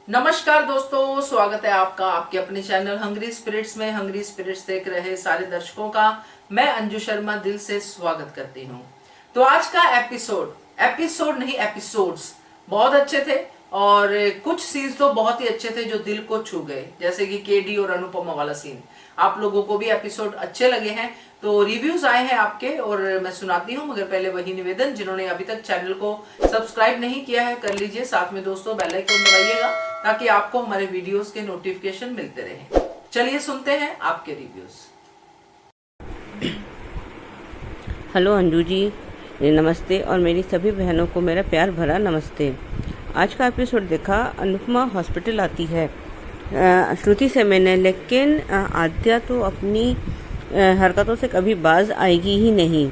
नमस्कार दोस्तों, स्वागत है आपका आपके अपने चैनल हंग्री स्पिरिट्स में। हंग्री स्पिरिट्स देख रहे सारे दर्शकों का मैं अंजू शर्मा दिल से स्वागत करती हूँ। तो आज का एपिसोड नहीं, एपिसोड्स बहुत अच्छे थे और कुछ सीन्स तो बहुत ही अच्छे थे जो दिल को छू गए, जैसे कि केडी और अनुपमा वाला सीन। आप लोगों को भी एपिसोड अच्छे लगे हैं तो रिव्यूज आए हैं आपके और मैं सुनाती हूँ। मगर पहले वही निवेदन, जिन्होंने अभी तक चैनल को सब्सक्राइब नहीं किया है कर लीजिए, साथ में दोस्तों बेल आइकन दबाइएगा ताकि आपको हमारे वीडियोस के नोटिफिकेशन मिलते रहें। चलिए सुनते हैं आपके रिव्यूज। हेलो अंजू जी, नमस्ते और मेरी सभी बहनों को मेरा प्यार भरा नमस्ते। आज का एपिसोड देखा, अनुपमा हॉस्पिटल आती है श्रुति से मैंने, लेकिन आद्या तो अपनी हरकतों से कभी बाज आएगी ही नहीं।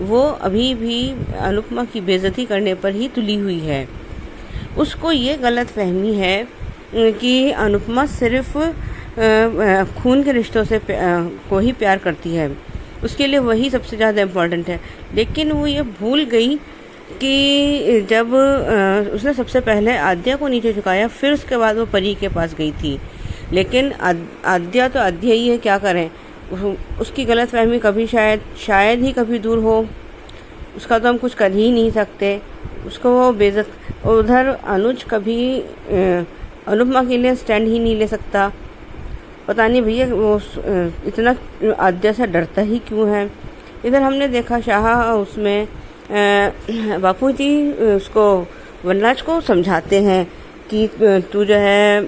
वो अभी भी अनुपमा की बेइज्जती करने पर ही तुली हुई है। उसको ये गलत फहमी है कि अनुपमा सिर्फ खून के रिश्तों से को ही प्यार करती है, उसके लिए वही सबसे ज़्यादा इम्पोर्टेंट है। लेकिन वो ये भूल गई कि जब उसने सबसे पहले आद्या को नीचे झुकाया, फिर उसके बाद वो परी के पास गई थी। लेकिन आद्या तो आद्या ही है, क्या करें। उसकी गलत फहमी कभी शायद ही कभी दूर हो, उसका तो हम कुछ कर ही नहीं सकते। उसको वो बेइज्जत, उधर अनुज कभी अनुपमा के लिए स्टैंड ही नहीं ले सकता। पता नहीं भैया वो इतना आद्या से डरता ही क्यों है। इधर हमने देखा शाह उसमें बापूजी उसको वनराज को समझाते हैं कि तू जो है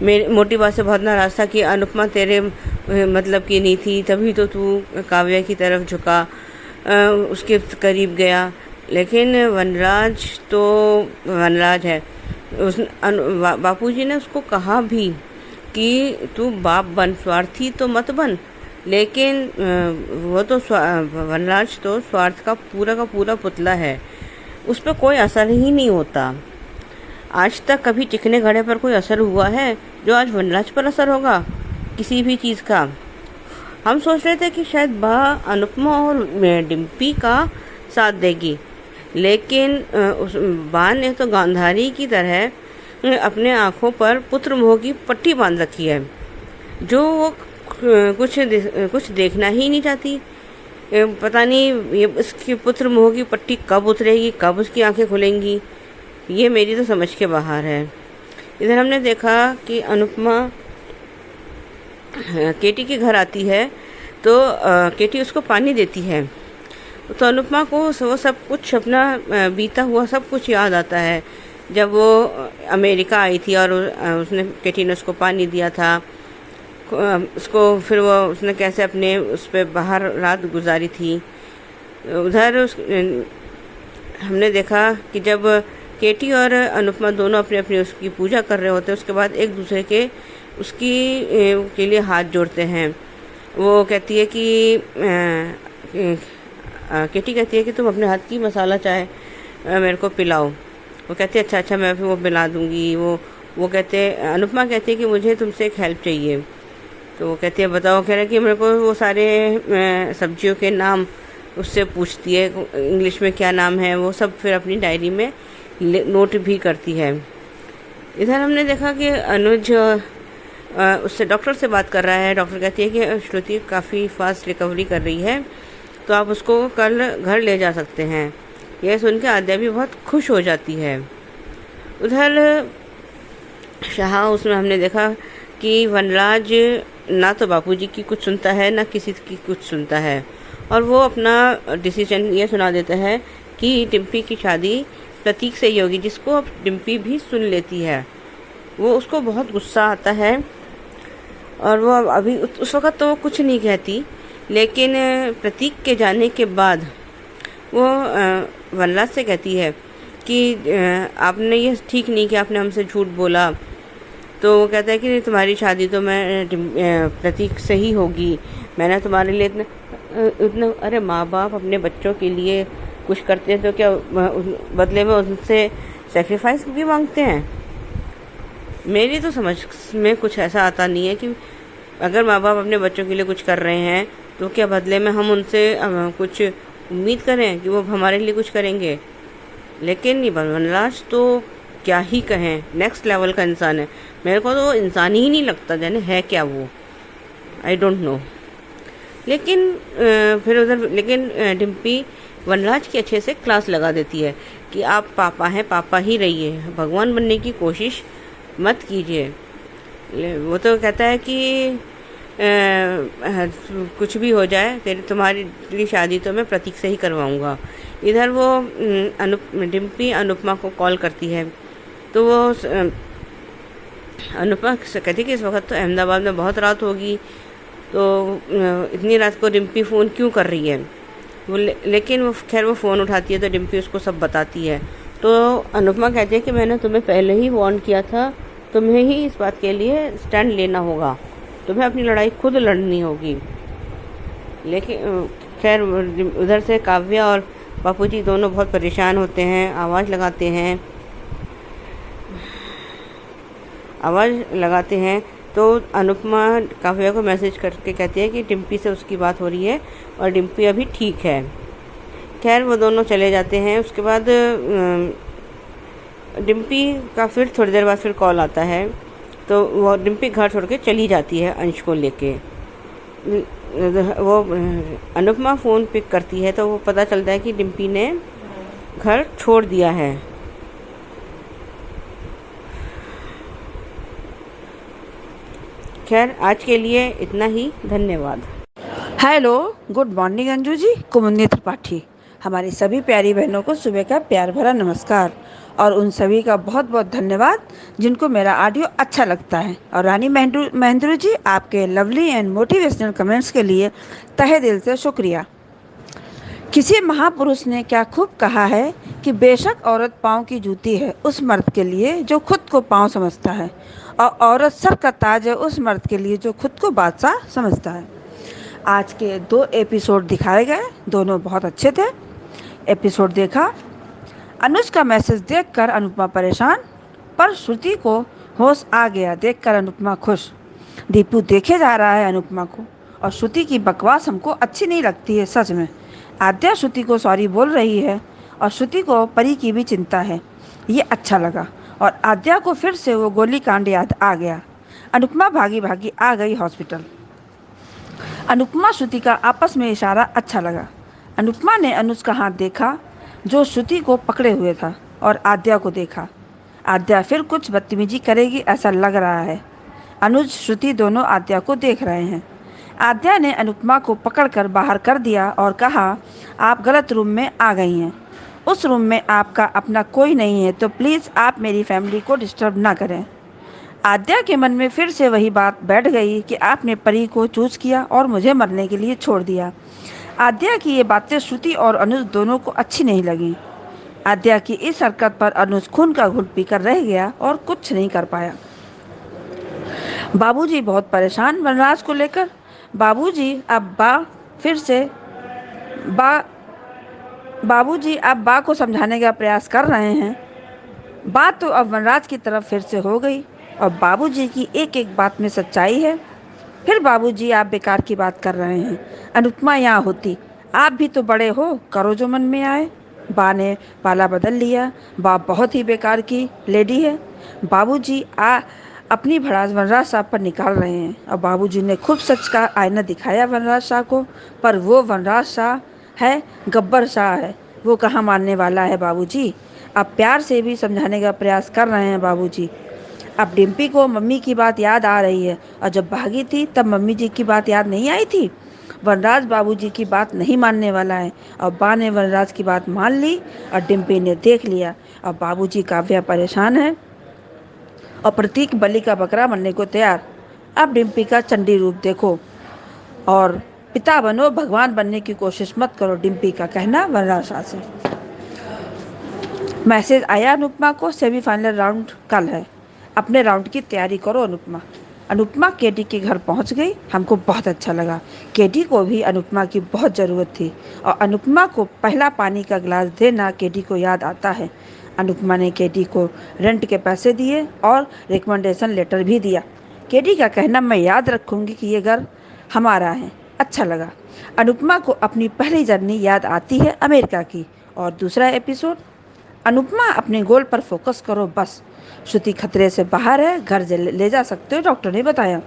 मेरी मोटी बात से बहुत नाराज था कि अनुपमा तेरे मतलब की नहीं थी, तभी तो तू काव्या की तरफ झुका, उसके करीब गया। लेकिन वनराज तो वनराज है। बापूजी ने उसको कहा भी कि तू बाप बन, स्वार्थी तो मत बन। लेकिन वो तो वनराज तो स्वार्थ का पूरा पुतला है, उस पर कोई असर ही नहीं होता। आज तक कभी चिकने घड़े पर कोई असर हुआ है जो आज वनराज पर असर होगा किसी भी चीज़ का। हम सोच रहे थे कि शायद बा अनुपमा और डिम्पी का साथ देगी, लेकिन उस बा ने तो गांधारी की तरह अपने आँखों पर पुत्र मोह की पट्टी बांध रखी है, जो वो कुछ देखना ही नहीं चाहती। पता नहीं ये इसकी पुत्र मोह की पट्टी कब उतरेगी, कब उसकी आंखें खुलेंगी, ये मेरी तो समझ के बाहर है। इधर हमने देखा कि अनुपमा केटी के घर आती है तो केटी उसको पानी देती है, तो अनुपमा को वो सब कुछ अपना बीता हुआ सब कुछ याद आता है। जब वो अमेरिका आई थी और उसने केटी ने उसको पानी दिया था, उसको फिर वो उसने कैसे अपने उस पर बाहर रात गुजारी थी। उधर हमने देखा कि जब केटी और अनुपमा दोनों अपने अपनी उसकी पूजा कर रहे होते हैं, उसके बाद एक दूसरे के के लिए हाथ जोड़ते हैं। वो कहती है कि केटी कहती है कि तुम अपने हाथ की मसाला चाय मेरे को पिलाओ। वो कहती है अच्छा मैं फिर वो पिला दूँगी। वो कहते अनुपमा कहती है कि मुझे तुमसे एक हेल्प चाहिए। तो वो कहती है बताओ। कह रहे कि मेरे को वो सारे सब्जियों के नाम उससे पूछती है, इंग्लिश में क्या नाम है, वो सब फिर अपनी डायरी में नोट भी करती है। इधर हमने देखा कि अनुज उससे डॉक्टर से बात कर रहा है। डॉक्टर कहती है कि श्रुति काफ़ी फास्ट रिकवरी कर रही है, तो आप उसको कल घर ले जा सकते हैं। यह सुन के आद्या भी बहुत खुश हो जाती है। उधर शाह उसमें हमने देखा कि वनराज ना तो बापूजी की कुछ सुनता है ना किसी की कुछ सुनता है, और वो अपना डिसीजन ये सुना देता है कि डिम्पी की शादी प्रतीक से ही होगी, जिसको अब डिम्पी भी सुन लेती है। वो उसको बहुत गुस्सा आता है और वो अभी उस वक़्त तो वो कुछ नहीं कहती, लेकिन प्रतीक के जाने के बाद वो वनराज से कहती है कि आपने ये ठीक नहीं किया, आपने हमसे झूठ बोला। तो वो कहता है कि तुम्हारी शादी तो मैं प्रतीक से ही होगी, मैंने तुम्हारे लिए इतना अरे माँ बाप अपने बच्चों के लिए कुछ करते हैं तो क्या बदले में उनसे सेक्रीफाइस भी मांगते हैं। मेरी तो समझ में कुछ ऐसा आता नहीं है कि अगर माँ बाप अपने बच्चों के लिए कुछ कर रहे हैं तो क्या बदले में हम उनसे कुछ उम्मीद करें कि वो हमारे लिए कुछ करेंगे। लेकिन वनराज तो क्या ही कहें, नेक्स्ट लेवल का इंसान है। मेरे को तो वो इंसान ही नहीं लगता, जाने है क्या वो, आई डोंट नो। लेकिन डिम्पी वनराज की अच्छे से क्लास लगा देती है कि आप पापा हैं, पापा ही रहिए, भगवान बनने की कोशिश मत कीजिए। वो तो कहता है कि कुछ भी हो जाए तुम्हारी शादी तो मैं प्रतीक से ही करवाऊंगा। इधर वो डिम्पी अनुपमा को कॉल करती है, तो वो अनुपमा कहती कि इस वक्त तो अहमदाबाद में बहुत रात होगी, तो इतनी रात को डिम्पी फ़ोन क्यों कर रही है। लेकिन वो फ़ोन उठाती है तो डिम्पी उसको सब बताती है। तो अनुपमा कहती है कि मैंने तुम्हें पहले ही वार्न किया था, तुम्हें ही इस बात के लिए स्टैंड लेना होगा, तुम्हें अपनी लड़ाई खुद लड़नी होगी। लेकिन खैर उधर से काव्या और बापूजी दोनों बहुत परेशान होते हैं, आवाज़ लगाते हैं। तो अनुपमा काव्या को मैसेज करके कहती है कि डिम्पी से उसकी बात हो रही है और डिम्पी अभी ठीक है। खैर वो दोनों चले जाते हैं। उसके बाद डिम्पी का फिर थोड़ी देर बाद फिर कॉल आता है, तो वो डिम्पी घर छोड़ के चली जाती है अंश को लेके। वो अनुपमा फ़ोन पिक करती है तो वो पता चलता है कि डिम्पी ने घर छोड़ दिया है। खैर आज के लिए इतना ही, धन्यवाद। Hello, good morning Anju ji, कुमुदनी त्रिपाठी। हमारी सभी प्यारी बहनों को सुबह का प्यार भरा नमस्कार और उन सभी का बहुत बहुत धन्यवाद जिनको मेरा ऑडियो अच्छा लगता है। और रानी महेंद्रू जी, आपके लवली एंड मोटिवेशनल कमेंट्स के लिए तहे दिल से शुक्रिया। किसी महापुरुष ने क्या खूब कहा है कि बेशक औरत पाँव की जूती है उस मर्द के लिए जो खुद को पाँव समझता है, और औरत सर का ताज है उस मर्द के लिए जो खुद को बादशाह समझता है। आज के 2 एपिसोड दिखाए गए, दोनों बहुत अच्छे थे। एपिसोड देखा, अनुज का मैसेज देखकर अनुपमा परेशान, पर श्रुति को होश आ गया देखकर अनुपमा खुश। दीपू देखे जा रहा है अनुपमा को, और श्रुति की बकवास हमको अच्छी नहीं लगती है सच में। आद्या श्रुति को सॉरी बोल रही है और श्रुति को परी की भी चिंता है, ये अच्छा लगा। और आद्या को फिर से वो गोली कांड याद आ गया। अनुपमा भागी भागी आ गई हॉस्पिटल। अनुपमा श्रुति का आपस में इशारा अच्छा लगा। अनुपमा ने अनुज का हाथ देखा जो श्रुति को पकड़े हुए था, और आद्या को देखा। आद्या फिर कुछ बदतमीजी करेगी ऐसा लग रहा है। अनुज श्रुति दोनों आद्या को देख रहे हैं। आद्या ने अनुपमा को पकड़कर बाहर कर दिया और कहा, आप गलत रूम में आ गई हैं। उस रूम में आपका अपना कोई नहीं है, तो प्लीज़ आप मेरी फैमिली को डिस्टर्ब ना करें। आद्या के मन में फिर से वही बात बैठ गई कि आपने परी को चूज किया और मुझे मरने के लिए छोड़ दिया। आद्या की ये बातें श्रुति और अनुज दोनों को अच्छी नहीं लगी। आद्या की इस हरकत पर अनुज खून का घुट पीकर रह गया और कुछ नहीं कर पाया। बाबूजी बहुत परेशान वनराज को लेकर। बाबूजी अब बा को समझाने का प्रयास कर रहे हैं। बात तो अब वनराज की तरफ फिर से हो गई और बाबूजी की एक एक बात में सच्चाई है। फिर बाबूजी आप बेकार की बात कर रहे हैं। अनुपमा यहाँ होती, आप भी तो बड़े हो, करो जो मन में आए। बा ने पाला बदल लिया। बा बहुत ही बेकार की लेडी है। बाबूजी अपनी भड़ास वनराज साहब पर निकाल रहे हैं और बाबूजी ने खूब सच का आईना दिखाया वनराज शाह को, पर वो वनराज शाह है, गब्बर शाह है, वो कहाँ मानने वाला है बाबूजी। अब प्यार से भी समझाने का प्रयास कर रहे हैं बाबूजी। अब डिम्पी को मम्मी की बात याद आ रही है, और जब भागी थी तब मम्मी जी की बात याद नहीं आई थी। वनराज बाबूजी की बात नहीं मानने वाला है, और बा ने वनराज की बात मान ली और डिम्पी ने देख लिया। और बाबूजी काव्या परेशान है और प्रतीक बलि का बकरा बनने को तैयार। अब डिम्पी का चंडी रूप देखो और पिता बनो, भगवान बनने की कोशिश मत करो, डिम्पी का कहना वनराज शाह से। मैसेज आया अनुपमा को, सेमीफाइनल राउंड कल है, अपने राउंड की तैयारी करो अनुपमा। अनुपमा केडी के घर पहुंच गई। हमको बहुत अच्छा लगा। केडी को भी अनुपमा की बहुत ज़रूरत थी, और अनुपमा को पहला पानी का गिलास देना केडी को याद आता है। अनुपमा ने केडी को रेंट के पैसे दिए और रिकमेंडेशन लेटर भी दिया। केडी का कहना, मैं याद रखूँगी कि ये घर हमारा है। अच्छा लगा। अनुपमा को अपनी पहली जर्नी याद आती है अमेरिका की। और दूसरा एपिसोड, अनुपमा, अपने गोल पर फोकस करो बस। श्रुति खतरे से बाहर है, घर ले जा सकते हो, डॉक्टर ने बताया।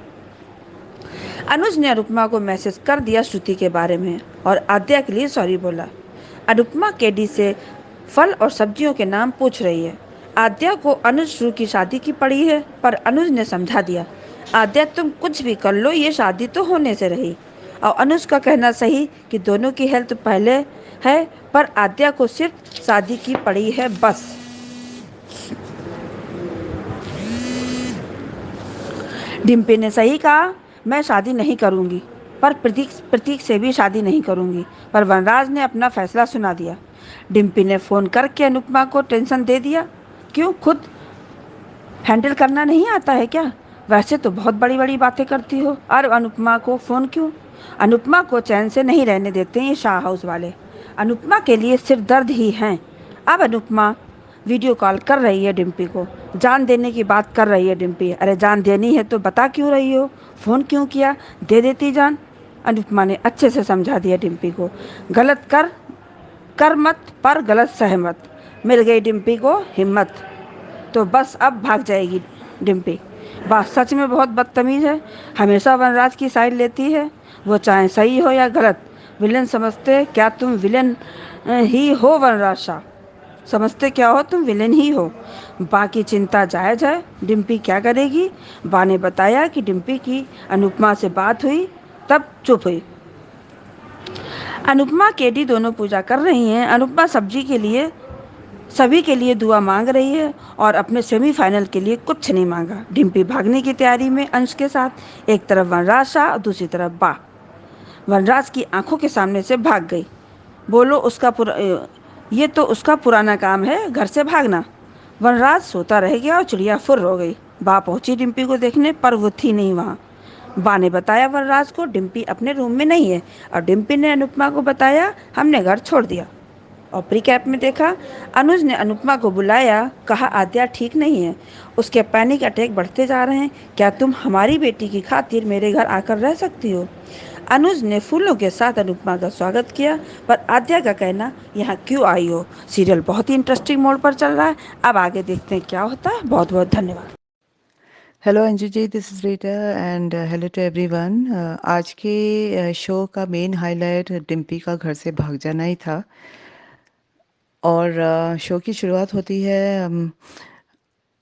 अनुज ने अनुपमा को मैसेज कर दिया श्रुति के बारे में और आद्या के लिए सॉरी बोला। अनुपमा केडी से फल और सब्जियों के नाम पूछ रही है। आद्या को अनुज श्रु की शादी की पड़ी है, पर अनुज ने समझा दिया, आद्या तुम कुछ भी कर लो, ये शादी तो होने से रही। और अनुज का कहना सही कि दोनों की हेल्थ पहले है, पर आद्या को सिर्फ शादी की पड़ी है बस। डिम्पी ने सही कहा, मैं शादी नहीं करूंगी, पर प्रतीक से भी शादी नहीं करूंगी। पर वनराज ने अपना फैसला सुना दिया। डिम्पी ने फ़ोन करके अनुपमा को टेंशन दे दिया। क्यों, खुद हैंडल करना नहीं आता है क्या? वैसे तो बहुत बड़ी बड़ी बातें करती हो, और अनुपमा को फ़ोन क्यों? अनुपमा को चैन से नहीं रहने देते ये शाह हाउस वाले। अनुपमा के लिए सिर दर्द ही हैं। अब अनुपमा वीडियो कॉल कर रही है डिम्पी को, जान देने की बात कर रही है डिम्पी। अरे जान देनी है तो बता क्यों रही हो, फ़ोन क्यों किया, दे देती जान। अनुपमा ने अच्छे से समझा दिया डिम्पी को, गलत कर मत, पर गलत सह मत। मिल गई डिम्पी को हिम्मत, तो बस अब भाग जाएगी डिम्पी। बात सच में बहुत बदतमीज़ है, हमेशा वनराज की साइड लेती है, वो चाहे सही हो या गलत। विलन समझते क्या तुम, विलन ही हो वनराज शाह, समझते क्या हो तुम, विलेन ही हो। बाकी चिंता जायज़ है, डिम्पी क्या करेगी? बा ने बताया कि डिम्पी की अनुपमा से बात हुई, तब चुप हुई। अनुपमा केडी दोनों पूजा कर रही हैं। अनुपमा सभी के लिए दुआ मांग रही है और अपने सेमीफाइनल के लिए कुछ नहीं मांगा। डिम्पी भागने की तैयारी में अंश के साथ, एक तरफ वनराज शाह और दूसरी तरफ बा। वनराज की आंखों के सामने से भाग गई। बोलो, ये तो उसका पुराना काम है, घर से भागना। वनराज सोता रह गया और चिड़िया फुर्र हो गई। बा पहुंची डिम्पी को देखने, पर वो थी नहीं वहाँ। बा ने बताया वनराज को डिम्पी अपने रूम में नहीं है, और डिम्पी ने अनुपमा को बताया हमने घर छोड़ दिया। और प्री कैप में देखा, अनुज ने अनुपमा को बुलाया, कहा आद्या ठीक नहीं है, उसके पैनिक अटैक बढ़ते जा रहे हैं, क्या तुम हमारी बेटी की खातिर मेरे घर आकर रह सकती हो? अनुज ने फूलों के साथ अनुपमा का स्वागत किया, पर आद्या का कहना, यहाँ क्यों आई हो? सीरियल बहुत ही इंटरेस्टिंग मोड पर चल रहा है, अब आगे देखते हैं क्या होता है। बहुत बहुत धन्यवाद। Hello Anju ji, this is Rita and hello to everyone. आज के शो का मेन हाईलाइट डिम्पी का घर से भाग जाना ही था। और शो की शुरुआत होती है,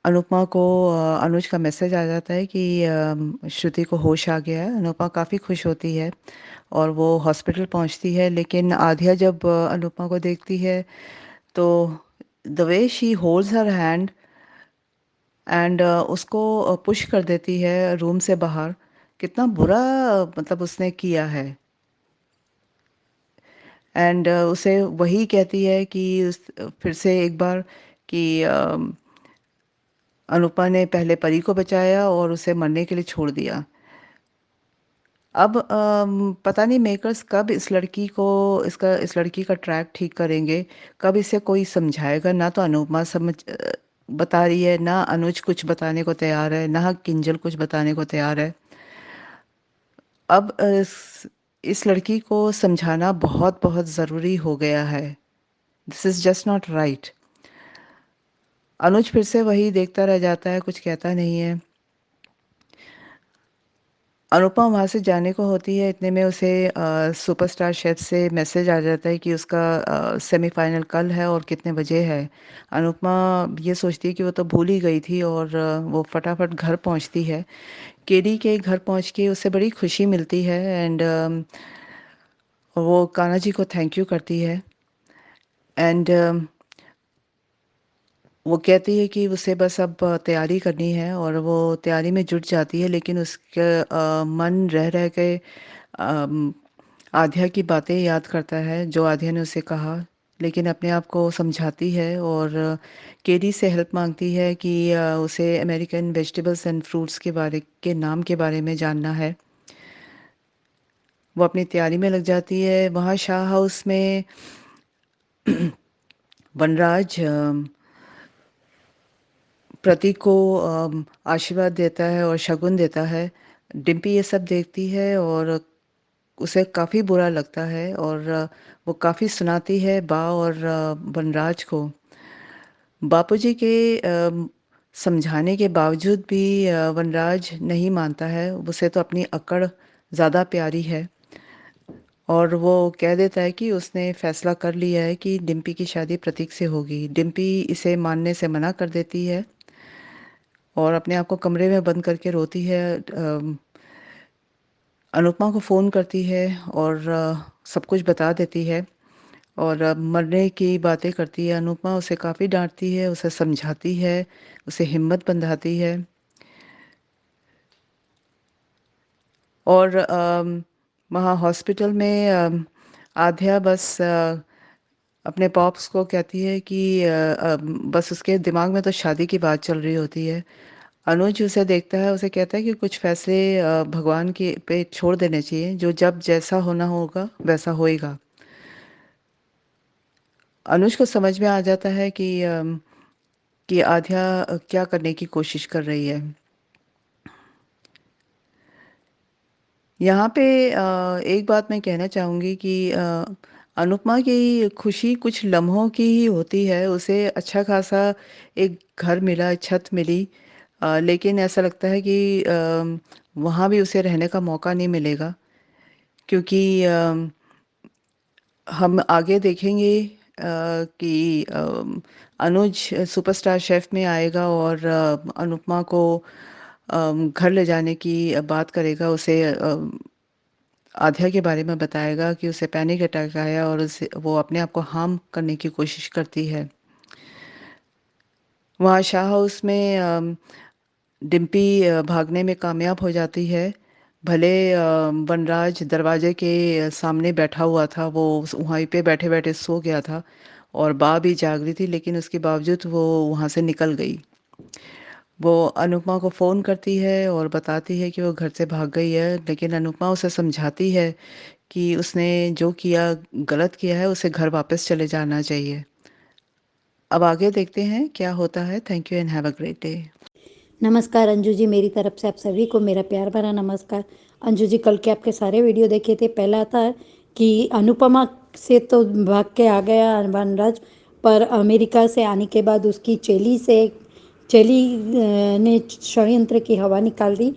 अनुपमा को अनुज का मैसेज आ जाता है कि श्रुति को होश आ गया है। अनुपमा काफ़ी खुश होती है और वो हॉस्पिटल पहुंचती है, लेकिन आध्या जब अनुपमा को देखती है तो the way she holds her hand and उसको पुश कर देती है रूम से बाहर। कितना बुरा मतलब उसने किया है। एंड उसे वही कहती है कि फिर से एक बार कि अनुपमा ने पहले परी को बचाया और उसे मरने के लिए छोड़ दिया। अब पता नहीं मेकर्स कब इस लड़की का ट्रैक ठीक करेंगे, कब इसे कोई समझाएगा। ना तो अनुपमा बता रही है, ना अनुज कुछ बताने को तैयार है, ना किंजल कुछ बताने को तैयार है। अब इस लड़की को समझाना बहुत बहुत ज़रूरी हो गया है। This is just not right. Anuj फिर से वही देखता रह जाता है, कुछ कहता नहीं है। अनुपमा वहाँ से जाने को होती है, इतने में उसे सुपरस्टार शेफ से मैसेज आ जाता है कि उसका सेमीफाइनल कल है और कितने बजे है। अनुपमा ये सोचती है कि वो तो भूल ही गई थी और वो फटाफट घर पहुँचती है। केडी के घर पहुँच के उसे बड़ी खुशी मिलती है एंड वो कान्हा जी को थैंक यू करती है। एंड वो कहती है कि उसे बस अब तैयारी करनी है और वो तैयारी में जुट जाती है, लेकिन उसके मन रह रह के आध्या की बातें याद करता है जो आध्या ने उसे कहा, लेकिन अपने आप को समझाती है और केडी से हेल्प मांगती है कि उसे अमेरिकन वेजिटेबल्स एंड फ्रूट्स के नाम के बारे में जानना है। वो अपनी तैयारी में लग जाती है। वहाँ शाह हाउस में वनराज प्रतीक को आशीर्वाद देता है और शगुन देता है। डिम्पी ये सब देखती है और उसे काफ़ी बुरा लगता है और वो काफ़ी सुनाती है बा और वनराज को। बापूजी के समझाने के बावजूद भी वनराज नहीं मानता है। उसे तो अपनी अकड़ ज़्यादा प्यारी है और वो कह देता है कि उसने फैसला कर लिया है कि डिम्पी की शादी प्रतीक से होगी। डिम्पी इसे मानने से मना कर देती है और अपने आप को कमरे में बंद करके रोती है। अनुपमा को फ़ोन करती है और सब कुछ बता देती है और मरने की बातें करती है। अनुपमा उसे काफ़ी डांटती है, उसे समझाती है, उसे हिम्मत बंधाती है और वहाँ हॉस्पिटल में आध्या बस अपने पॉप्स को कहती है कि बस उसके दिमाग में तो शादी की बात चल रही होती है। अनुज उसे देखता है, उसे कहता है कि कुछ फैसले भगवान के पे छोड़ देने चाहिए, जो जब जैसा होना होगा वैसा होएगा। अनुज को समझ में आ जाता है कि आध्या क्या करने की कोशिश कर रही है। यहाँ पे एक बात मैं कहना चाहूँगी कि अनुपमा की खुशी कुछ लम्हों की ही होती है। उसे अच्छा खासा एक घर मिला, छत मिली, लेकिन ऐसा लगता है कि वहाँ भी उसे रहने का मौका नहीं मिलेगा क्योंकि हम आगे देखेंगे कि अनुज सुपरस्टार शेफ में आएगा और अनुपमा को घर ले जाने की बात करेगा। उसे आध्या के बारे में बताएगा कि उसे पैनिक अटैक आया और उसे वो अपने आप को हार्म करने की कोशिश करती है। वहाँ शाह हाउस में डिम्पी भागने में कामयाब हो जाती है। भले वनराज दरवाजे के सामने बैठा हुआ था, वो वहीं पे बैठे बैठे सो गया था और बा भी जाग रही थी, लेकिन उसके बावजूद वो वहाँ से निकल गई। वो अनुपमा को फ़ोन करती है और बताती है कि वो घर से भाग गई है, लेकिन अनुपमा उसे समझाती है कि उसने जो किया गलत किया है, उसे घर वापस चले जाना चाहिए। अब आगे देखते हैं क्या होता है। Thank you and have a great day. नमस्कार अंजू जी, मेरी तरफ से आप सभी को मेरा प्यार भरा नमस्कार। अंजू जी, कल के आपके सारे वीडियो देखे थे। पहला था कि अनुपमा से तो भाग के आ गया वनराज, पर अमेरिका से आने के बाद उसकी चेली ने षड्यंत्र की हवा निकाल दी।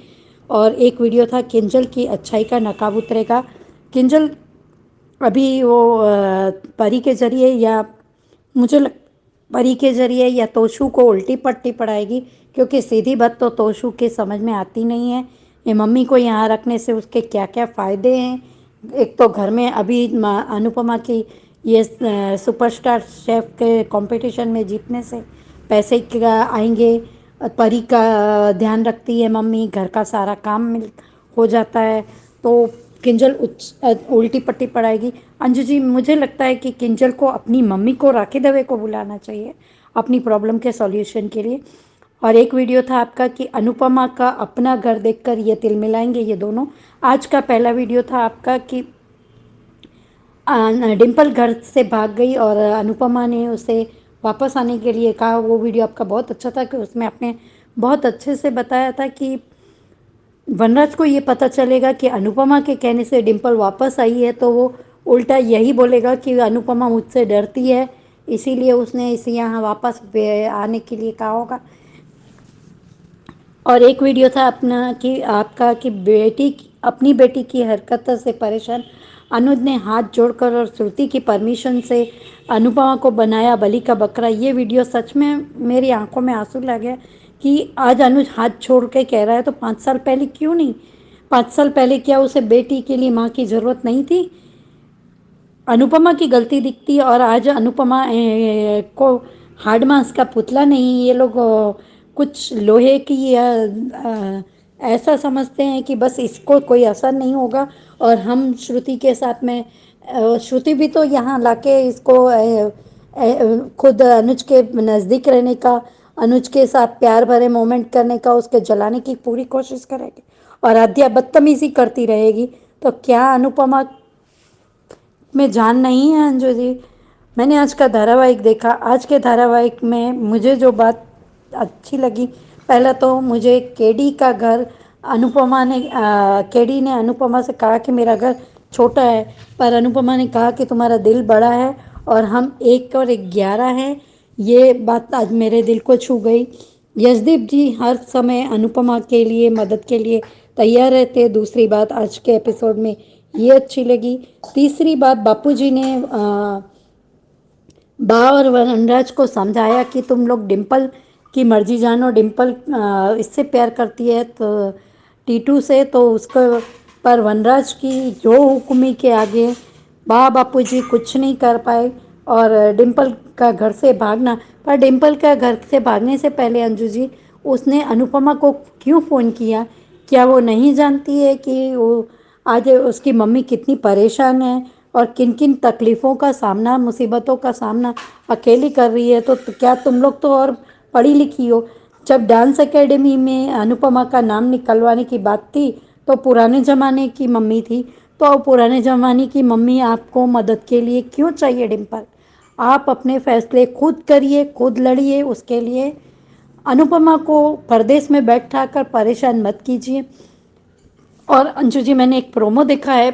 और एक वीडियो था किंजल की अच्छाई का नकाब उतरेगा। किंजल अभी वो परी के जरिए या मुझे लग परी के जरिए या तोशू को उल्टी पट्टी पढ़ाएगी, क्योंकि सीधी बात तो तोशू के समझ में आती नहीं है। ये मम्मी को यहाँ रखने से उसके क्या क्या फ़ायदे हैं। एक तो घर में अभी अनुपमा की ये सुपरस्टार शेफ के कंपटीशन में जीतने से पैसे आएंगे। परी का ध्यान रखती है मम्मी, घर का सारा काम मिल हो जाता है। तो किंजल उल्टी पट्टी पड़ाएगी। अंजू जी, मुझे लगता है कि किंजल को अपनी मम्मी को राखी दवे को बुलाना चाहिए अपनी प्रॉब्लम के सॉल्यूशन के लिए। और एक वीडियो था आपका कि अनुपमा का अपना घर देखकर ये तिल मिलाएंगे ये दोनों। आज का पहला वीडियो था आपका कि डिम्पल घर से भाग गई और अनुपमा ने उसे वापस आने के लिए कहा। वो वीडियो आपका बहुत अच्छा था कि उसमें आपने बहुत अच्छे से बताया था कि वनराज को ये पता चलेगा कि अनुपमा के कहने से डिम्पल वापस आई है, तो वो उल्टा यही बोलेगा कि अनुपमा मुझसे डरती है, इसीलिए उसने इसे यहाँ वापस आने के लिए कहा होगा। और एक वीडियो था अपना कि आपका कि अपनी बेटी की हरकत से परेशान अनुज ने हाथ जोड़कर और श्रुति की परमिशन से अनुपमा को बनाया बलि का बकरा। ये वीडियो सच में मेरी आंखों में आंसू लग गया कि आज अनुज हाथ छोड़ के कह रहा है, तो 5 साल पहले क्यों नहीं? 5 साल पहले क्या उसे बेटी के लिए माँ की ज़रूरत नहीं थी? अनुपमा की गलती दिखती है और आज अनुपमा को हार्ड मास का पुतला नहीं, ये लोग कुछ लोहे की ऐसा समझते हैं कि बस इसको कोई असर नहीं होगा। और हम श्रुति के साथ में श्रुति भी तो यहाँ लाके इसको खुद अनुज के नज़दीक रहने का, अनुज के साथ प्यार भरे मोमेंट करने का, उसके जलाने की पूरी कोशिश करेगी और आद्या बदतमीजी करती रहेगी। तो क्या अनुपमा में जान नहीं है अंजू जी? मैंने आज का धारावाहिक देखा। आज के धारावाहिक में मुझे जो बात अच्छी लगी, पहला तो मुझे केडी का घर, केडी ने अनुपमा से कहा कि मेरा घर छोटा है, पर अनुपमा ने कहा कि तुम्हारा दिल बड़ा है और हम 1 और 11 हैं, ये बात आज मेरे दिल को छू गई। यशदीप जी हर समय अनुपमा के लिए मदद के लिए तैयार रहते। दूसरी बात आज के एपिसोड में ये अच्छी लगी। तीसरी बात बापूजी ने बा और वनराज को समझाया कि तुम लोग डिम्पल की मर्जी जानो। डिम्पल इससे प्यार करती है तो टीटू से, तो उसको पर वनराज की जो हुक्मी के आगे बापूजी कुछ नहीं कर पाए। और डिम्पल का घर से भागना, पर डिम्पल का घर से भागने से पहले अंजू जी उसने अनुपमा को क्यों फ़ोन किया? क्या वो नहीं जानती है कि वो आज उसकी मम्मी कितनी परेशान है और किन किन तकलीफ़ों का सामना, मुसीबतों का सामना अकेली कर रही है? तो क्या तुम लोग तो और पढ़ी लिखी हो। जब डांस एकेडमी में अनुपमा का नाम निकलवाने की बात थी तो पुराने ज़माने की मम्मी थी, तो पुराने ज़माने की मम्मी आपको मदद के लिए क्यों चाहिए डिम्पल? आप अपने फैसले खुद करिए, खुद लड़िए उसके लिए। अनुपमा को परदेश में बैठा कर परेशान मत कीजिए। और अंशु जी मैंने एक प्रोमो देखा है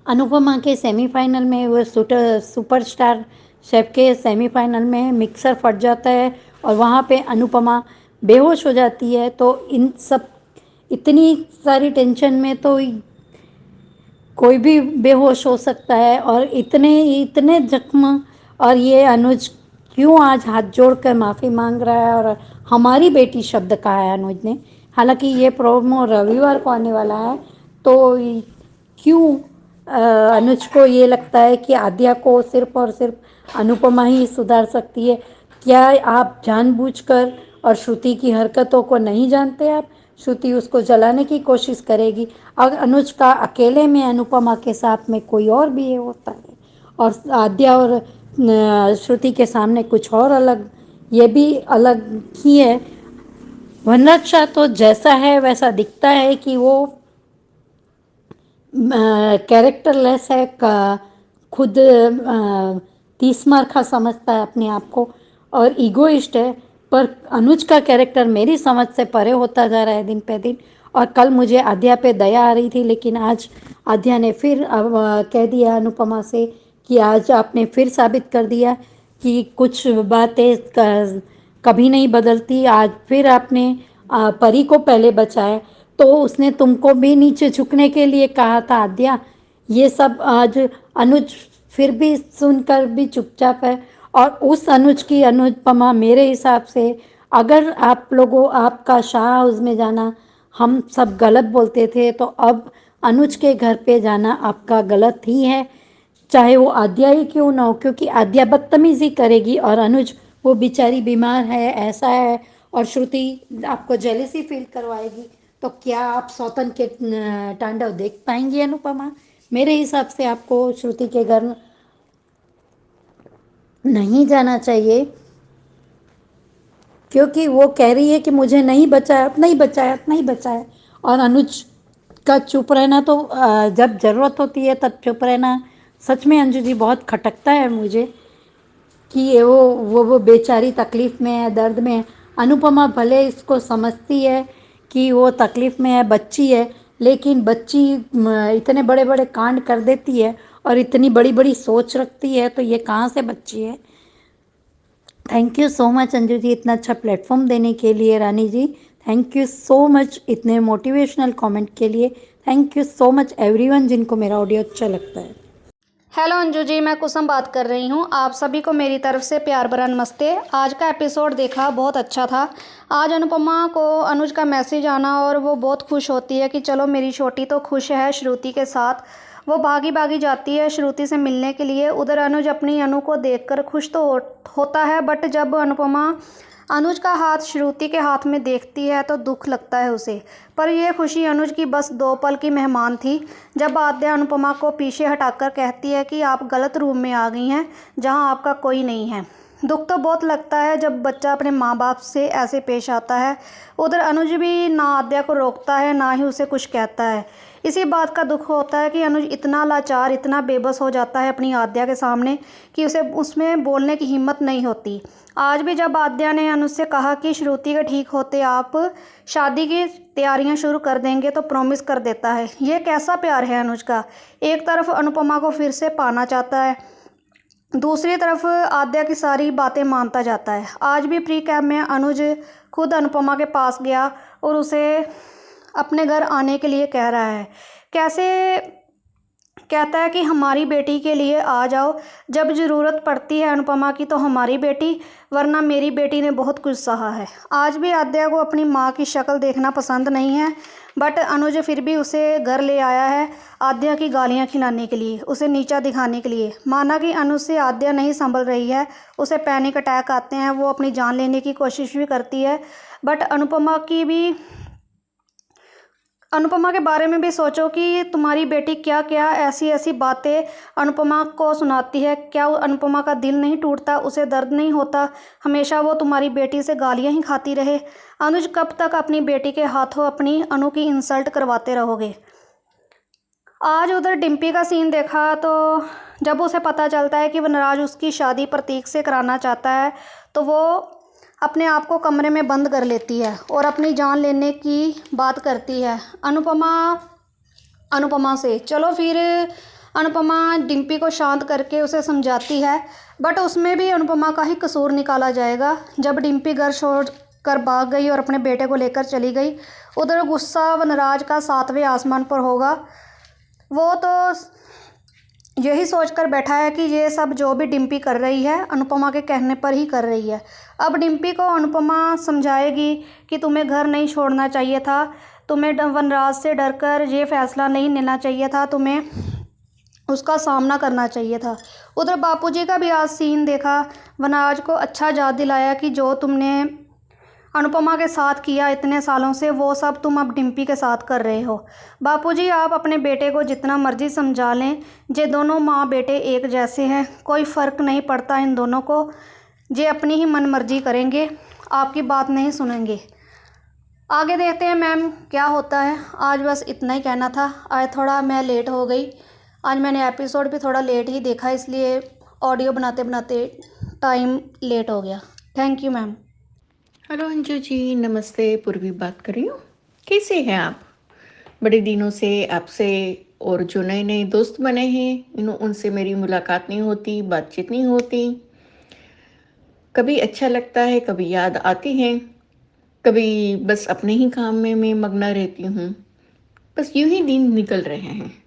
अनुपमा के सेमीफाइनल में, वो सुपरस्टार शेफ के सेमीफाइनल में मिक्सर फट जाता है और वहाँ पे अनुपमा बेहोश हो जाती है। तो इन सब इतनी सारी टेंशन में तो कोई भी बेहोश हो सकता है। और इतने इतने जख्म, और ये अनुज क्यों आज हाथ जोड़कर माफ़ी मांग रहा है और हमारी बेटी शब्द कहा है अनुज ने। हालांकि ये प्रोमो रविवार को आने वाला है, तो क्यों अनुज को ये लगता है कि आद्या को सिर्फ और सिर्फ अनुपमा ही सुधार सकती है? क्या आप जानबूझकर और श्रुति की हरकतों को नहीं जानते? आप श्रुति उसको जलाने की कोशिश करेगी, और अनुज का अकेले में अनुपमा के साथ में कोई और भी ये होता है, और आद्या और श्रुति के सामने कुछ और अलग, ये भी अलग ही है। वनराज शाह तो जैसा है वैसा दिखता है कि वो कैरेक्टरलेस है, खुद 30 मार खा समझता है अपने आप को और ईगोइस्ट है। पर अनुज का कैरेक्टर मेरी समझ से परे होता जा रहा है दिन पे दिन। और कल मुझे आद्या पे दया आ रही थी, लेकिन आज आद्या ने फिर कह दिया अनुपमा से कि आज आपने फिर साबित कर दिया कि कुछ बातें कभी नहीं बदलती। आज फिर आपने परी को पहले बचाया, तो उसने तुमको भी नीचे झुकने के लिए कहा था आद्या। ये सब आज अनुज फिर भी सुनकर भी चुपचाप है। और उस अनुज की अनुपमा मेरे हिसाब से, अगर आप लोगों आपका शाह हाउस में जाना हम सब गलत बोलते थे, तो अब अनुज के घर पे जाना आपका गलत ही है, चाहे वो आद्या ही क्यों ना हो। क्योंकि आद्या बदतमीजी करेगी और अनुज वो बेचारी बीमार है, ऐसा है, और श्रुति आपको जेलसी फील करवाएगी। तो क्या आप सौतन के तांडव देख पाएंगी अनुपमा? मेरे हिसाब से आपको श्रुति के घर नहीं जाना चाहिए, क्योंकि वो कह रही है कि मुझे नहीं बचाया, नहीं बचाया, नहीं बचाया। और अनुज का चुप रहना तो जब ज़रूरत होती है तब चुप रहना सच में अंजू जी बहुत खटकता है मुझे कि ये वो बेचारी तकलीफ़ में है, दर्द में है। अनुपमा भले इसको समझती है कि वो तकलीफ़ में है, बच्ची है, लेकिन बच्ची इतने बड़े बड़े कांड कर देती है और इतनी बड़ी बड़ी सोच रखती है, तो ये कहाँ से बच्ची है। Thank you so much Anju ji इतना अच्छा प्लेटफॉर्म देने के लिए। Rani ji thank you so much इतने मोटिवेशनल कमेंट के लिए। Thank you so much everyone जिनको मेरा ऑडियो अच्छा लगता है। हेलो अंजू जी, मैं कुसुम बात कर रही हूँ। आप सभी को मेरी तरफ से प्यार भरा नमस्ते। आज का एपिसोड देखा, बहुत अच्छा था। आज अनुपमा को अनुज का मैसेज आना और वो बहुत खुश होती है कि चलो मेरी छोटी तो खुश है श्रुति के साथ। वो भागी भागी जाती है श्रुति से मिलने के लिए। उधर अनुज अपनी अनु को देखकर खुश तो होता है, बट जब अनुपमा अनुज का हाथ श्रुति के हाथ में देखती है तो दुख लगता है उसे। पर यह खुशी अनुज की बस 2 पल की मेहमान थी, जब आद्या अनुपमा को पीछे हटाकर कहती है कि आप गलत रूम में आ गई हैं जहां आपका कोई नहीं है। दुख तो बहुत लगता है जब बच्चा अपने माँ बाप से ऐसे पेश आता है। उधर अनुज भी ना आद्या को रोकता है ना ही उसे कुछ कहता है। इसी बात का दुख होता है कि अनुज इतना लाचार, इतना बेबस हो जाता है अपनी आद्या के सामने कि उसे उसमें बोलने की हिम्मत नहीं होती। आज भी जब आद्या ने अनुज से कहा कि श्रुति के ठीक होते आप शादी की तैयारियां शुरू कर देंगे, तो प्रॉमिस कर देता है। ये कैसा प्यार है अनुज का। एक तरफ अनुपमा को फिर से पाना चाहता है दूसरी तरफ आद्या की सारी बातें मानता जाता है। आज भी प्री कैंप में अनुज खुद अनुपमा के पास गया और उसे अपने घर आने के लिए कह रहा है। कैसे कहता है कि हमारी बेटी के लिए आ जाओ, जब ज़रूरत पड़ती है अनुपमा की तो हमारी बेटी, वरना मेरी बेटी ने बहुत कुछ सहा है। आज भी आद्या को अपनी माँ की शक्ल देखना पसंद नहीं है, बट अनुज फिर भी उसे घर ले आया है आद्या की गालियाँ खिलाने के लिए, उसे नीचा दिखाने के लिए। माना कि अनुज से आद्या नहीं संभल रही है, उसे पैनिक अटैक आते हैं, वो अपनी जान लेने की कोशिश भी करती है। बट अनुपमा के बारे में भी सोचो कि तुम्हारी बेटी क्या क्या ऐसी ऐसी बातें अनुपमा को सुनाती है। क्या अनुपमा का दिल नहीं टूटता, उसे दर्द नहीं होता? हमेशा वो तुम्हारी बेटी से गालियां ही खाती रहे। अनुज कब तक अपनी बेटी के हाथों अपनी अनु की इंसल्ट करवाते रहोगे? आज उधर डिम्पी का सीन देखा तो जब उसे पता चलता है कि वनराज उसकी शादी प्रतीक से कराना चाहता है तो वो अपने आप को कमरे में बंद कर लेती है और अपनी जान लेने की बात करती है अनुपमा से। चलो फिर अनुपमा डिम्पी को शांत करके उसे समझाती है, बट उसमें भी अनुपमा का ही कसूर निकाला जाएगा। जब डिम्पी घर छोड़ कर भाग गई और अपने बेटे को लेकर चली गई, उधर गुस्सा वनराज का 7वें आसमान पर होगा। वो तो यही सोचकर बैठा है कि ये सब जो भी डिम्पी कर रही है अनुपमा के कहने पर ही कर रही है। अब डिम्पी को अनुपमा समझाएगी कि तुम्हें घर नहीं छोड़ना चाहिए था, तुम्हें वनराज से डरकर ये फैसला नहीं लेना चाहिए था, तुम्हें उसका सामना करना चाहिए था। उधर बापूजी का भी आज सीन देखा, वनराज को अच्छा याद दिलाया कि जो तुमने अनुपमा के साथ किया इतने सालों से, वो सब तुम अब डिम्पी के साथ कर रहे हो। बापूजी आप अपने बेटे को जितना मर्जी समझा लें, ये दोनों माँ बेटे एक जैसे हैं, कोई फ़र्क नहीं पड़ता इन दोनों को। ये अपनी ही मन मर्जी करेंगे, आपकी बात नहीं सुनेंगे। आगे देखते हैं मैम क्या होता है। आज बस इतना ही कहना था। आज थोड़ा मैं लेट हो गई, आज मैंने एपिसोड भी थोड़ा लेट ही देखा, इसलिए ऑडियो बनाते बनाते टाइम लेट हो गया। Thank you ma'am. Hello Anju ji, नमस्ते। पूर्वी बात कर रही हूँ। कैसे हैं आप? बड़े दिनों से आपसे और जो नए नए दोस्त बने हैं उनसे मेरी मुलाकात नहीं होती, बातचीत नहीं होती। कभी अच्छा लगता है, कभी याद आती है, कभी बस अपने ही काम में मैं मग्न रहती हूँ। बस यूं ही दिन निकल रहे हैं।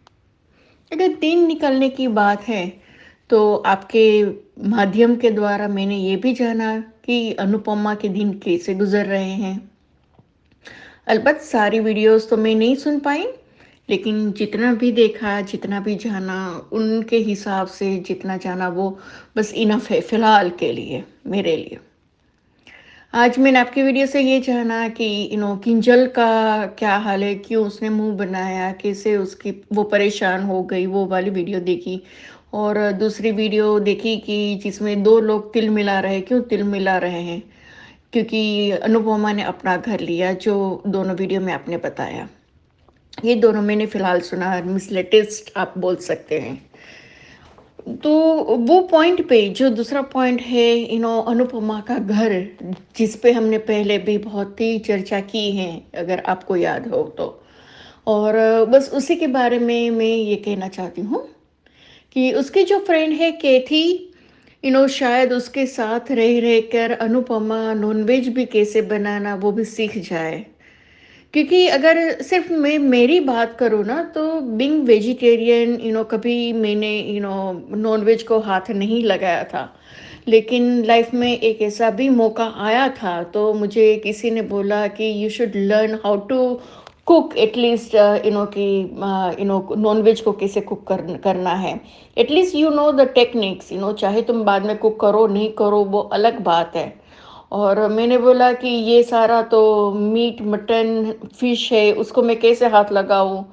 अगर दिन निकलने की बात है तो आपके माध्यम के द्वारा मैंने ये भी जाना कि अनुपमा के दिन कैसे गुजर रहे हैं। अलबत्त सारी वीडियोस तो मैं नहीं सुन पाई, लेकिन जितना भी देखा, जितना भी जाना, उनके हिसाब से जितना जाना वो बस इनफ है फ़िलहाल के लिए, मेरे लिए। आज मैंने आपकी वीडियो से ये जाना कि किंजल का क्या हाल है, क्यों उसने मुंह बनाया, कैसे उसकी वो परेशान हो गई, वो वाली वीडियो देखी। और दूसरी वीडियो देखी कि जिसमें 2 लोग तिल मिला रहे। क्यों तिल मिला रहे हैं? क्योंकि अनुपमा ने अपना घर लिया, जो दोनों वीडियो में आपने बताया। ये दोनों मैंने फ़िलहाल सुना, मिस लेटेस्ट आप बोल सकते हैं। तो वो पॉइंट पे जो दूसरा पॉइंट है अनुपमा का घर, जिस पे हमने पहले भी बहुत ही चर्चा की है, अगर आपको याद हो तो। और बस उसी के बारे में मैं ये कहना चाहती हूँ कि उसकी जो फ्रेंड है कैथी, शायद उसके साथ रह कर अनुपमा नॉनवेज भी कैसे बनाना वो भी सीख जाए। क्योंकि अगर सिर्फ मैं मेरी बात करूँ ना, तो बीइंग वेजिटेरियन कभी मैंने नॉनवेज को हाथ नहीं लगाया था। लेकिन लाइफ में एक ऐसा भी मौका आया था, तो मुझे किसी ने बोला कि you should learn how to cook at least कि नॉनवेज को कैसे कुक करना है। At least the techniques. चाहे तुम बाद में कुक करो नहीं करो वो अलग बात है। और मैंने बोला कि ये सारा तो मीट, मटन, फिश है, उसको मैं कैसे हाथ लगाऊं?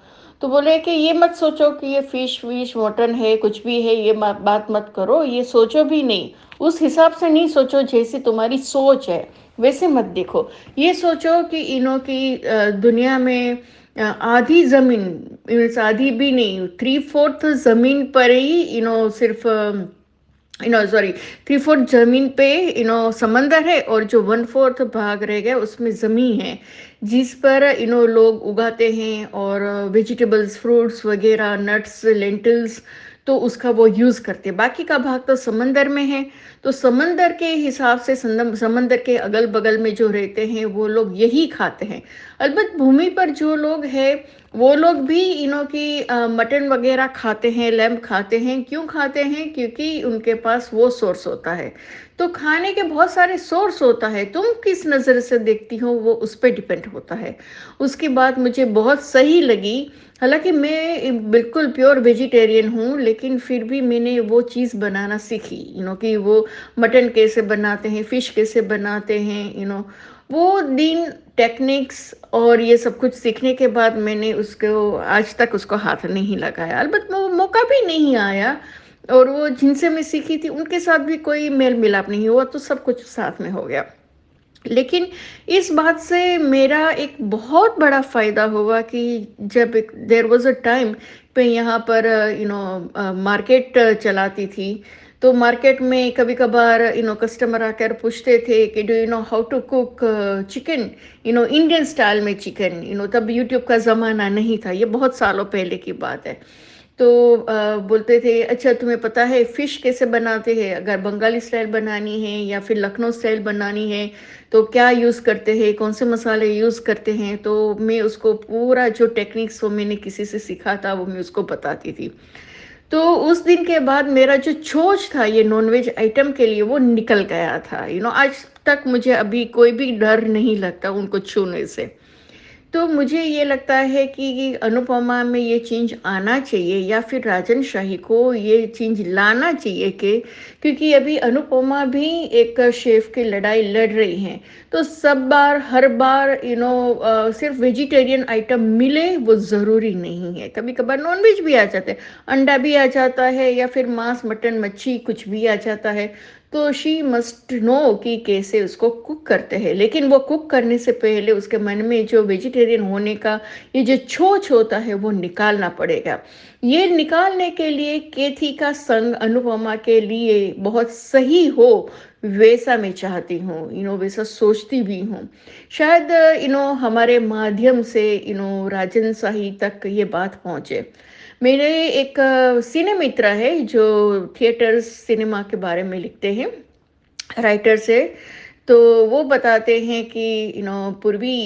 तो बोले कि ये मत सोचो कि ये फिश मटन है, कुछ भी है, ये बात मत करो, ये सोचो भी नहीं, उस हिसाब से नहीं सोचो, जैसी तुम्हारी सोच है वैसे मत देखो। ये सोचो कि की दुनिया में आधी ज़मीन, आधी भी नहीं, 3/4 ज़मीन पर ही सिर्फ 3/4 ज़मीन पे समंदर है, और जो 1/4 भाग रह गया उसमें ज़मीन है, जिस पर लोग उगाते हैं। और वेजिटेबल्स, फ्रूट्स वगैरह, नट्स, लेंटिल्स, तो उसका वो यूज़ करते हैं। बाकी का भाग तो समंदर में है, तो समंदर के हिसाब से समंदर के अगल बगल में जो रहते हैं वो लोग यही खाते हैं। अलबत्त भूमि पर जो लोग हैं वो लोग भी कि मटन वगैरह खाते हैं, लैम्ब खाते हैं। क्यों खाते हैं? क्योंकि उनके पास वो सोर्स होता है। तो खाने के बहुत सारे सोर्स होता है, तुम किस नज़र से देखती हो वो उस पर डिपेंड होता है। उसकी बात मुझे बहुत सही लगी। हालांकि मैं बिल्कुल प्योर वेजिटेरियन हूँ, लेकिन फिर भी मैंने वो चीज़ बनाना सीखी, कि वो मटन कैसे बनाते हैं, फिश कैसे बनाते हैं, वो दिन टेक्निक्स और ये सब कुछ सीखने के बाद मैंने उसको आज तक उसको हाथ नहीं लगाया। अलबत्त वो मौका भी नहीं आया, और वो जिनसे मैं सीखी थी उनके साथ भी कोई मेल मिलाप नहीं हुआ, तो सब कुछ साथ में हो गया। लेकिन इस बात से मेरा एक बहुत बड़ा फ़ायदा हुआ कि जब देयर वाज़ अ टाइम पे यहाँ पर मार्केट चलाती थी। तो मार्केट में कभी-कभार कस्टमर आकर पूछते थे कि do you know how to cook chicken, Indian style में चिकन। तब यूट्यूब का ज़माना नहीं था, ये बहुत सालों पहले की बात है। तो बोलते थे, अच्छा तुम्हें पता है फ़िश कैसे बनाते हैं? अगर बंगाली स्टाइल बनानी है या फिर लखनऊ स्टाइल बनानी है तो क्या यूज़ करते हैं, कौन से मसाले यूज़ करते हैं? तो मैं उसको पूरा जो टेक्निक्स वो मैंने किसी से सीखा था वो मैं उसको बताती थी। तो उस दिन के बाद मेरा जो छोच था ये नॉनवेज आइटम के लिए वो निकल गया था। आज तक मुझे अभी कोई भी डर नहीं लगता उनको छूने से। तो मुझे ये लगता है कि अनुपमा में ये चेंज आना चाहिए, या फिर राजन शाही को ये चेंज लाना चाहिए क्योंकि अभी अनुपमा भी एक शेफ की लड़ाई लड़ रही हैं। तो सब बार हर बार सिर्फ वेजिटेरियन आइटम मिले वो ज़रूरी नहीं है। कभी कभार नॉनवेज भी आ जाते हैं, अंडा भी आ जाता है या फिर मांस मटन मच्छी कुछ भी आ जाता है। तो शी मस्ट नो कि कैसे उसको कुक करते हैं, लेकिन वो कुक करने से पहले उसके मन में जो वेजिटेरियन होने का ये जो छोच होता है वो निकालना पड़ेगा। ये निकालने के लिए केथी का संग अनुपमा के लिए बहुत सही हो, वैसा मैं चाहती हूँ, वैसा सोचती भी हूँ। शायद हमारे माध्यम से राजन शाही तक ये बात पहुँचे। मेरे एक सिने मित्र है जो थिएटर्स सिनेमा के बारे में लिखते हैं, राइटर्स है। तो वो बताते हैं कि पूर्वी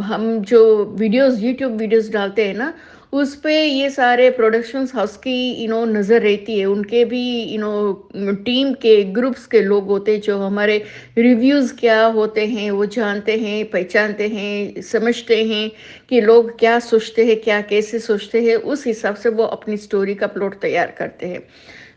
हम जो वीडियोस यूट्यूब वीडियोस डालते हैं ना, उस पे ये सारे प्रोडक्शंस हाउस की नज़र रहती है। उनके भी टीम के ग्रुप्स के लोग होते हैं जो हमारे रिव्यूज़ क्या होते हैं वो जानते हैं, पहचानते हैं, समझते हैं कि लोग क्या सोचते हैं, क्या कैसे सोचते हैं। उस हिसाब से वो अपनी स्टोरी का प्लॉट तैयार करते हैं।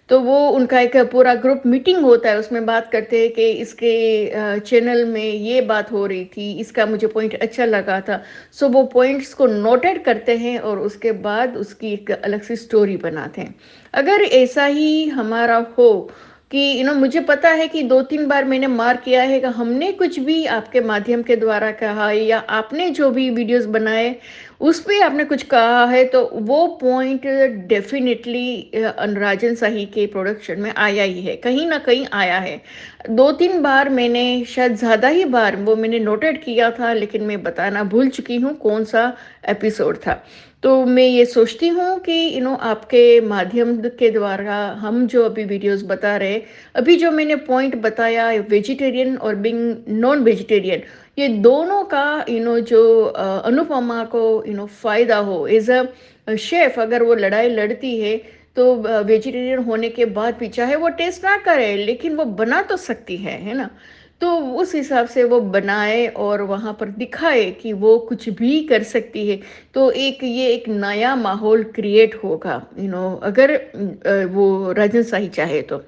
तो वो उनका एक पूरा ग्रुप मीटिंग होता है, उसमें बात करते हैं कि इसके चैनल में ये बात हो रही थी, इसका मुझे पॉइंट अच्छा लगा था। सो वो पॉइंट्स को नोटेड करते हैं और उसके बाद उसकी एक अलग सी स्टोरी बनाते हैं। अगर ऐसा ही हमारा हो कि मुझे पता है कि 2-3 बार मैंने मार्क किया है कि हमने कुछ भी आपके माध्यम के द्वारा कहा है या आपने जो भी वीडियोस बनाए उस पे आपने कुछ कहा है, तो वो पॉइंट डेफिनेटली राजन शाही के प्रोडक्शन में आया ही है, कहीं ना कहीं आया है। 2-3 बार मैंने, शायद ज़्यादा ही बार वो मैंने नोटेड किया था, लेकिन मैं बताना भूल चुकी हूँ कौन सा एपिसोड था। तो मैं ये सोचती हूँ कि आपके माध्यम के द्वारा हम जो अभी वीडियोस बता रहे, अभी जो मैंने पॉइंट बताया वेजिटेरियन और बिंग नॉन वेजिटेरियन, ये दोनों का जो अनुपमा को फ़ायदा हो एज अ शेफ। अगर वो लड़ाई लड़ती है तो वेजिटेरियन होने के बाद भी चाहे वो टेस्ट ना करे, लेकिन वो बना तो सकती है ना। तो उस हिसाब से वो बनाए और वहाँ पर दिखाए कि वो कुछ भी कर सकती है। तो ये एक नया माहौल क्रिएट होगा, अगर वो राजन शाही चाहे तो।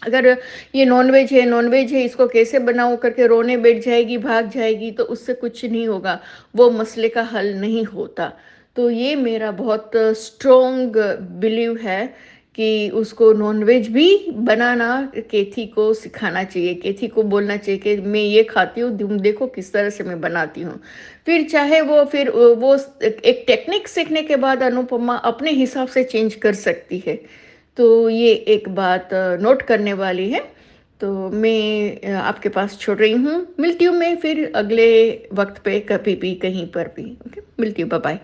अगर ये नॉनवेज है इसको कैसे बनाऊं करके रोने बैठ जाएगी, भाग जाएगी, तो उससे कुछ नहीं होगा, वो मसले का हल नहीं होता। तो ये मेरा बहुत स्ट्रोंग बिलीव है कि उसको नॉनवेज भी बनाना केथी को सिखाना चाहिए। केथी को बोलना चाहिए कि मैं ये खाती हूँ, तुम देखो किस तरह से मैं बनाती हूँ। फिर चाहे वो एक टेक्निक सीखने के बाद अनुपमा अपने हिसाब से चेंज कर सकती है। तो ये एक बात नोट करने वाली है। तो मैं आपके पास छोड़ रही हूँ, मिलती हूँ मैं फिर अगले वक्त पे कभी भी कहीं पर भी। ओके, मिलती हूँ, bye bye.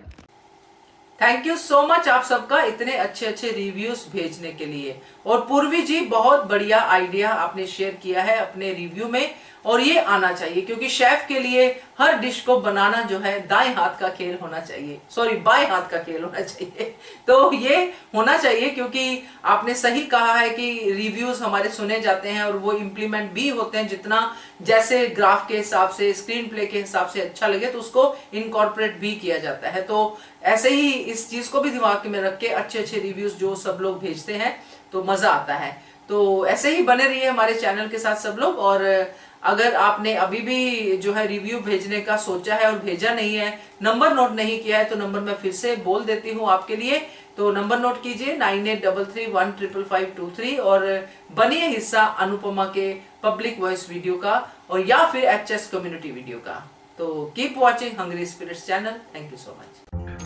Thank you so much आप सबका इतने अच्छे अच्छे रिव्यूज भेजने के लिए। और पूर्वी जी, बहुत बढ़िया आइडिया आपने शेयर किया है अपने रिव्यू में, और ये आना चाहिए क्योंकि शेफ के लिए हर डिश को बनाना जो है दाएं हाथ का खेल होना चाहिए, सॉरी बाएं हाथ का खेल होना चाहिए। तो ये होना चाहिए क्योंकि आपने सही कहा है कि रिव्यूज हमारे सुने जाते हैं और वो इम्प्लीमेंट भी होते हैं, जितना जैसे ग्राफ के हिसाब से, स्क्रीन प्ले के हिसाब से अच्छा लगे तो उसको इनकॉर्पोरेट भी किया जाता है। तो ऐसे ही इस चीज को भी दिमाग में रख के अच्छे अच्छे रिव्यूज जो सब लोग भेजते हैं तो मजा आता है। तो ऐसे ही बने रहिए हमारे चैनल के साथ सब लोग। और अगर आपने अभी भी जो है रिव्यू भेजने का सोचा है और भेजा नहीं है, नंबर नोट नहीं किया है, तो नंबर मैं फिर से बोल देती हूँ आपके लिए। तो नंबर नोट कीजिए 9833155523 और बनिए हिस्सा अनुपमा के पब्लिक वॉइस वीडियो का और या फिर HS कम्युनिटी वीडियो का। तो keep watching hungry spirits channel. Thank you so much.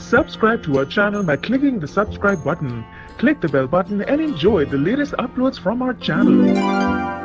Subscribe to our channel by clicking the subscribe button. Click the bell button and enjoy the latest uploads from our channel.